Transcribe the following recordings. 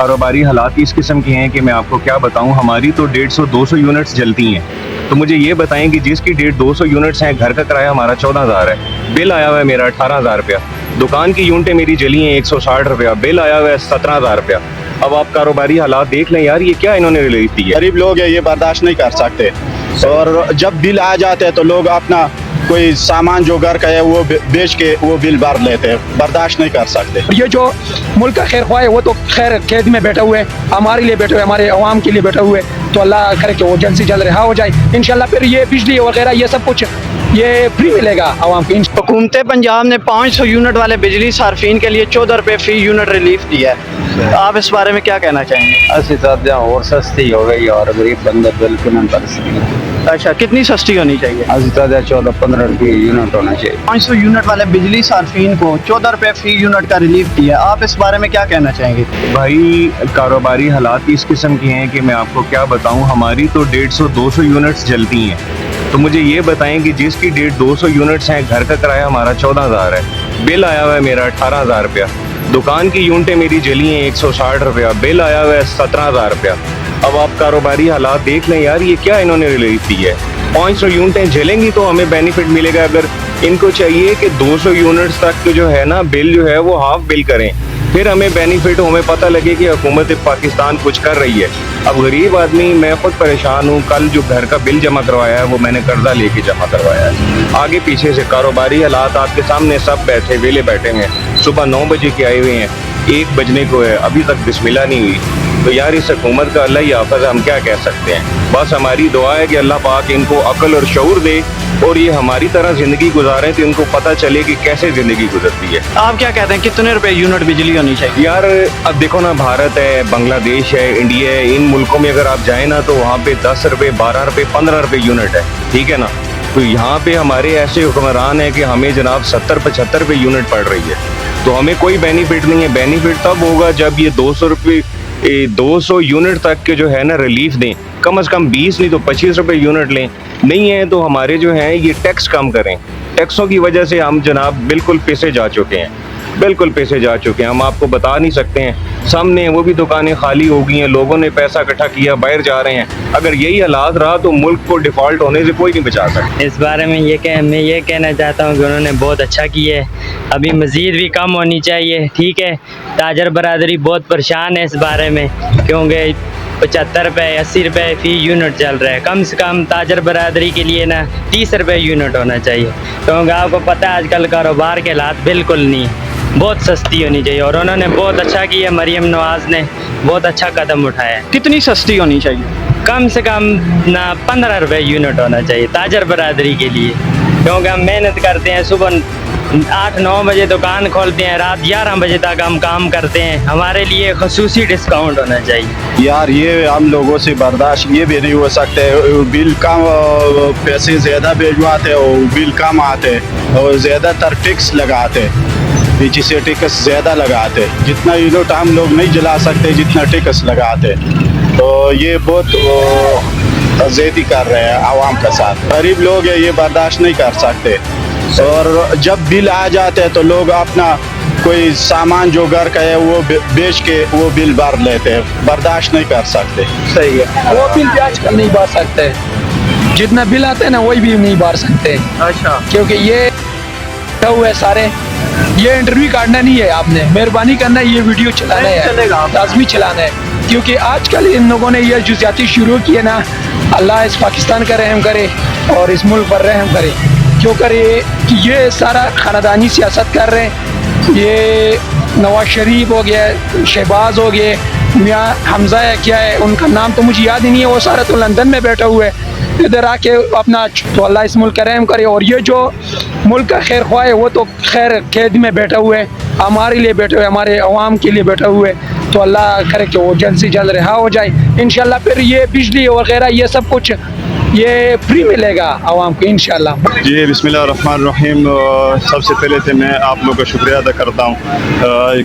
कारोबारी हालात इस किस्म के हैं कि मैं आपको क्या बताऊं। हमारी तो 150-200 यूनिट्स जलती हैं। तो मुझे ये बताएं कि जिसकी 150-200 यूनिट्स हैं, घर का किराया हमारा 14,000 है, बिल आया हुआ है मेरा 18,000 रुपया, दुकान की यूनिटें मेरी जली हैं 160 रुपया, बिल आया हुआ है 17,000 रुपया। अब आप कारोबारी हालात देख लें यार, ये क्या इन्होंने रिलीफ दी है। गरीब लोग हैं, ये बर्दाश्त नहीं कर सकते। और जब बिल आ जाते हैं तो लोग अपना कोई सामान जो घर का है वो बेच के वो बिल भर लेते हैं, बर्दाश्त नहीं कर सकते। ये जो मुल्क का खैर ख्वाह है वो तो खैर कैद में बैठे हुए हैं, हमारे लिए बैठे हुए, हमारे अवाम के लिए बैठे हुए, तो अल्लाह करे कि वो जल्द से जल्द रिहा हो जाए इंशाल्लाह। फिर ये बिजली वगैरह ये सब कुछ ये फ्री मिलेगा आवाम को। हुकूमत पंजाब ने 500 यूनिट वाले बिजली सार्फिन के लिए 14 रुपये फी यूनिट रिलीफ दिया है, आप इस बारे में क्या कहना चाहेंगे? असि और सस्ती हो गई और गरीब बंदे बिल्कुल नहीं कर सकते। अच्छा, कितनी सस्ती होनी चाहिए? असि 14-15 रुपये यूनिट होना चाहिए। 500 यूनिट वाले बिजली सार्फिन को 14 रुपये फी यूनिट का रिलीफ दिया है, आप इस बारे में क्या कहना चाहेंगे? भाई कारोबारी हालात इस किस्म के हैं कि मैं आपको क्या बताऊं। हमारी तो 150-200 यूनिट्स जलती हैं। तो मुझे ये बताएं कि जिसकी 150-200 यूनिट्स हैं, घर का किराया हमारा 14,000 है, बिल आया हुआ है मेरा 18,000 रुपया, दुकान की यूनिटें मेरी जली हैं 160 रुपया, बिल आया हुआ है 17,000 रुपया। अब आप कारोबारी हालात देख लें यार, ये क्या इन्होंने रिलीफ दी है। 500 यूनिटें जलेंगी तो हमें बेनिफिट मिलेगा। अगर इनको चाहिए कि 200 यूनिट्स तक जो है ना बिल जो है वो हाफ बिल करें, फिर हमें बेनिफिट, हमें पता लगे कि हुकूमत पाकिस्तान कुछ कर रही है। अब गरीब आदमी, मैं खुद परेशान हूँ। कल जो घर का बिल जमा करवाया है वो मैंने कर्जा लेके जमा करवाया है, आगे पीछे से। कारोबारी हालात आपके सामने, सब बैठे वेले बैठे हैं, सुबह 9 बजे के आए हुए हैं, 1 बजने को है, अभी तक बिस्मिल्लाह नहीं हुई। तो यार इस हुकूमत का अल्लाह ही हाफ़िज़, हम क्या कह सकते हैं। बस हमारी दुआ है कि अल्लाह पाक इनको अक्ल और शऊर दे और ये हमारी तरह ज़िंदगी गुजारें, तो इनको पता चले कि कैसे ज़िंदगी गुजरती है। आप क्या कहते हैं, कितने रुपए यूनिट बिजली होनी चाहिए? यार अब देखो ना, भारत है, बांग्लादेश है, इंडिया है, इन मुल्कों में अगर आप जाए ना तो वहाँ पे 10 रुपये, 12 रुपये, 15 रुपये यूनिट है, ठीक है ना। तो यहाँ पे हमारे ऐसे हुक्मरान है कि हमें जनाब 70-75 रुपये यूनिट पड़ रही है, तो हमें कोई बेनिफिट नहीं है। बेनिफिट तब होगा जब ये 200 रुपये 200 यूनिट तक के जो है ना रिलीफ दें, कम से कम 20 नहीं तो 25 रुपये यूनिट लें। नहीं है तो हमारे जो हैं ये टैक्स कम करें। टैक्सों की वजह से हम जनाब बिल्कुल पैसे जा चुके हैं, बिल्कुल पैसे जा चुके हैं, हम आपको बता नहीं सकते हैं। सामने वो भी दुकानें खाली हो गई हैं, लोगों ने पैसा इकट्ठा किया, बाहर जा रहे हैं। अगर यही हालात रहा तो मुल्क को डिफ़ॉल्ट होने से कोई नहीं बचा सकता। इस बारे में मैं ये कहना चाहता हूँ कि उन्होंने बहुत अच्छा किया है, अभी मज़ीद भी कम होनी चाहिए, ठीक है। ताजर बरादरी बहुत परेशान है इस बारे में, क्योंकि 75 रुपये 80 रुपये फी यूनिट चल रहा है। कम से कम ताजर बरादरी के लिए ना 30 रुपये यूनिट होना चाहिए, क्योंकि आपको पता है आजकल कारोबार के हालात बिल्कुल नहीं, बहुत सस्ती होनी चाहिए। और उन्होंने बहुत अच्छा किया, मरीम नवाज़ ने बहुत अच्छा कदम उठाया है। कितनी सस्ती होनी चाहिए? कम से कम ना 15 रुपये यूनिट होना चाहिए ताजर बरादरी के लिए, क्योंकि हम मेहनत करते हैं, सुबह 8-9 बजे दुकान खोलते हैं, रात 11 बजे तक हम काम करते हैं, हमारे लिए खसूसी डिस्काउंट होना चाहिए। यार ये हम लोगों से बर्दाश्त ये भी नहीं हो सकते। बिल कम, पैसे ज़्यादा भिजवाते और बिल कम आते और ज़्यादातर टैक्स लगाते, जिसे टैक्स ज़्यादा लगाते, जितना यूनिट हम लोग नहीं जला सकते जितना टैक्स लगाते। तो ये बहुत ज़्यादती कर रहे हैं आवाम के साथ। गरीब लोग हैं, ये बर्दाश्त नहीं कर सकते। और जब बिल आ जाते हैं तो लोग अपना कोई सामान जो घर का है वो बेच के वो बिल भर लेते हैं, बर्दाश्त नहीं कर सकते। सही है। वो बिल भी आजकल नहीं भर सकते, जितना बिल आते हैं ना वही भी नहीं भर सकते। अच्छा, क्योंकि ये हुए सारे, ये इंटरव्यू काटना नहीं है, आपने मेहरबानी करना है, ये वीडियो चलाना है, चलेगा, लाजमी चलाना है। क्योंकि आजकल इन लोगों ने ये जो ज्यादती शुरू की है ना, अल्लाह इस पाकिस्तान का रहम करे और इस मुल्क पर रहम करे। क्यों करे कि ये सारा खानदानी सियासत कर रहे हैं। ये नवाज शरीफ हो गया, शहबाज हो गए, मियाँ हमजा है, क्या है उनका नाम तो मुझे याद ही नहीं है, वो सारा तो लंदन में बैठे हुए हैं। इधर आके अपना, तो अल्लाह इस मुल्क का रहम करे। और ये जो मुल्क का खैर ख्वाह है वो तो खैर कैद में बैठे हुए हैं, हमारे लिए बैठे हुए, हमारे अवाम के लिए बैठे हुए। तो अल्लाह करे कि वो जल्द से जल्द रिहा हो जाए इंशाल्लाह। फिर ये बिजली वगैरह ये सब कुछ ये फ्री मिलेगा आवाम को इंशाल्लाह। जी बिस्मिल्लाहिर्रहमानिर्रहीम। सबसे पहले तो मैं आप लोगों का शुक्रिया अदा करता हूँ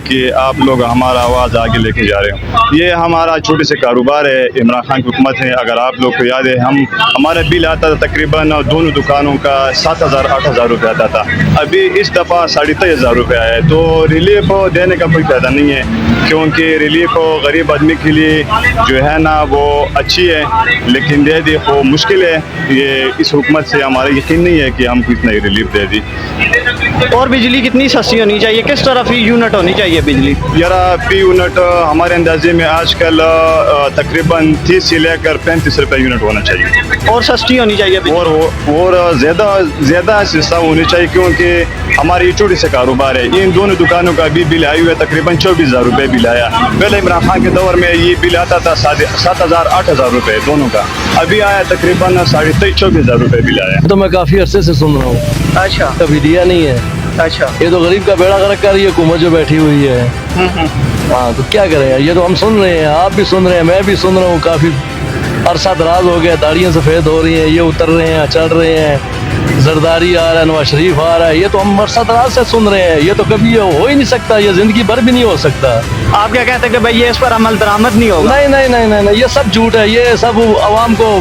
कि आप लोग हमारा आवाज़ आगे लेके जा रहे हो। ये हमारा छोटे से कारोबार है, इमरान खान की हुकूमत है। अगर आप लोग को याद है, हमारा बिल आता था तकरीबन दोनों दुकानों का 7,000-8,000 रुपये आता था। अभी इस दफ़ा 23,500 रुपये आया है, तो रिलीफ देने का कोई फ़ायदा नहीं है। क्योंकि रिलीफ गरीब आदमी के लिए जो है ना वो अच्छी है, लेकिन दे दी वो मुश्किल है। ये इस हुकूमत से हमारा यकीन नहीं है कि हमको इतना ही रिलीफ दे दी। और बिजली कितनी सस्ती होनी चाहिए, किस तरह फी यूनिट होनी चाहिए बिजली? यार फी यूनिट हमारे अंदाजे में आजकल तकरीबन 30 से लेकर 35 रुपये यूनिट होना चाहिए। और सस्ती होनी चाहिए बिजली? और ज़्यादा सस्ता होनी चाहिए, क्योंकि हमारी छोटी से कारोबार है। इन दोनों दुकानों का भी बिल आए हुए तकरीबन 24,000 रुपये बिल आया। पहले इमरान खान के दौर में ये बिल आता था 7,000 8,000 रुपये दोनों का, अभी आया तकरीबन 23,000-24,000 रुपये बिल आया। तो मैं काफ़ी अरसे से सुन रहा हूँ, अच्छा कभी दिया नहीं है। अच्छा। ये तो गरीब का बेड़ा गर्क कर रही है हुकूमत जो बैठी हुई है। हाँ तो क्या करें यार, ये तो हम सुन रहे हैं, आप भी सुन रहे हैं, मैं भी सुन रहा हूँ। काफ़ी अरसा दराज हो गया, दाढ़ियाँ सफ़ेद हो रही हैं, ये उतर रहे हैं, चढ़ रहे हैं, जरदारी आ रहा है, नवाज शरीफ आ रहा है, ये तो हम अरसा दराज से सुन रहे हैं। ये तो कभी ये हो ही नहीं सकता, ये ज़िंदगी भर भी नहीं हो सकता। आप क्या कहते हैं कि भाई ये इस पर अमल दरामद नहीं होगा? नहीं नहीं नहीं नहीं नहीं, ये सब झूठ है, ये सब आवाम को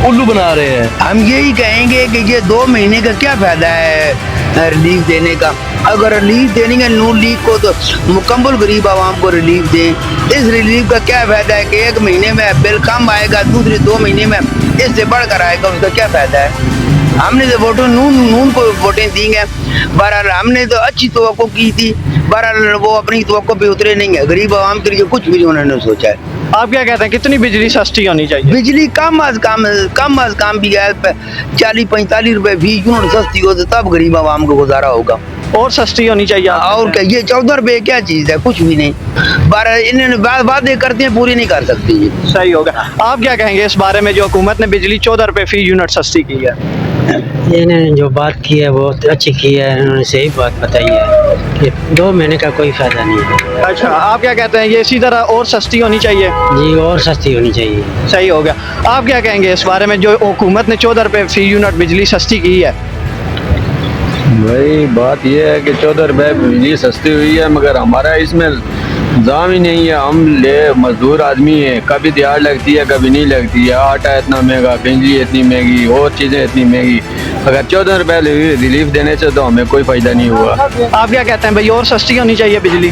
उल्लू बना रहे हैं। हम यही कहेंगे कि ये 2 महीने का क्या फायदा है रिलीफ देने का। अगर रिलीफ देने के नून लीग को तो मुकम्मल गरीब आवाम को रिलीफ दें। इस रिलीफ का क्या फायदा है कि 1 महीने में बिल कम आएगा, दूसरे 2 महीने में इससे बढ़कर आएगा, उसका क्या फायदा है? हमने तो वोटों नून को वोटें दी हैं, बहरहाल हमने तो अच्छी तवक्को की थी, बहरहाल वो अपनी तवक्को पे उतरे नहीं है। गरीब आवाम के लिए कुछ भी उन्होंने सोचा है। आप क्या कहते हैं कितनी बिजली सस्ती होनी चाहिए? बिजली कम अज कम भी है 40-45 रुपए फी यूनिट सस्ती हो तो तब गरीब आवाम को गुजारा होगा। और सस्ती होनी चाहिए और क्या, ये 14 रुपए क्या चीज है, कुछ भी नहीं। इन्होंने वादे करते हैं, पूरी नहीं कर सकते ये। सही होगा। आप क्या कहेंगे इस बारे में जो हुकूमत ने बिजली 14 रुपए फी यूनिट सस्ती की है? इन्होंने जो बात की है बहुत अच्छी की है, इन्होंने सही बात बताई है कि 2 महीने का कोई फायदा नहीं है। अच्छा, आप क्या कहते हैं ये इसी तरह और सस्ती होनी चाहिए? जी और सस्ती होनी चाहिए। सही हो गया। आप क्या कहेंगे इस बारे में जो हुकूमत ने 14 रुपए फी यूनिट बिजली सस्ती की है? भाई बात यह है कि 14 रुपये बिजली सस्ती हुई है, मगर हमारा इसमें दाम ही नहीं है। हम मजदूर आदमी हैं, कभी दिहाड़ लगती है कभी नहीं लगती है। आटा इतना महंगा, बिजली इतनी महंगी, और चीज़ें इतनी महंगी। अगर 14 रुपये रिलीफ देने से तो हमें कोई फ़ायदा नहीं हुआ। आप क्या कहते हैं भाई और सस्ती होनी चाहिए बिजली?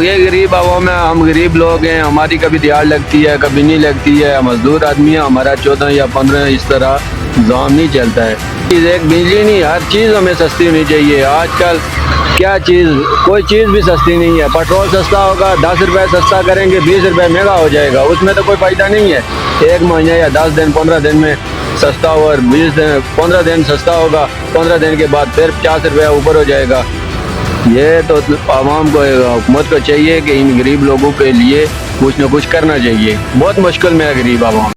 ये गरीब आवाम है, हम गरीब लोग हैं, हमारी कभी दिहाड़ लगती है कभी नहीं लगती है। मजदूर आदमी है, हमारा 14 या 15 इस तरह दाम नहीं चलता है। एक बिजली नहीं, हर चीज़ हमें सस्ती होनी चाहिए। आजकल क्या चीज़, कोई चीज़ भी सस्ती नहीं है। पेट्रोल सस्ता होगा, 10 रुपये सस्ता करेंगे, 20 रुपये महंगा हो जाएगा, उसमें तो कोई फ़ायदा नहीं है। 1 महीने या 10 दिन 15 दिन में सस्ता हो, और 20 दिन 15 दिन सस्ता होगा, 15 दिन के बाद फिर 50 रुपये ऊपर हो जाएगा। ये तो आवाम को, हुकूमत को चाहिए कि इन गरीब लोगों के लिए कुछ न कुछ करना चाहिए। बहुत मुश्किल में है गरीब आवाम।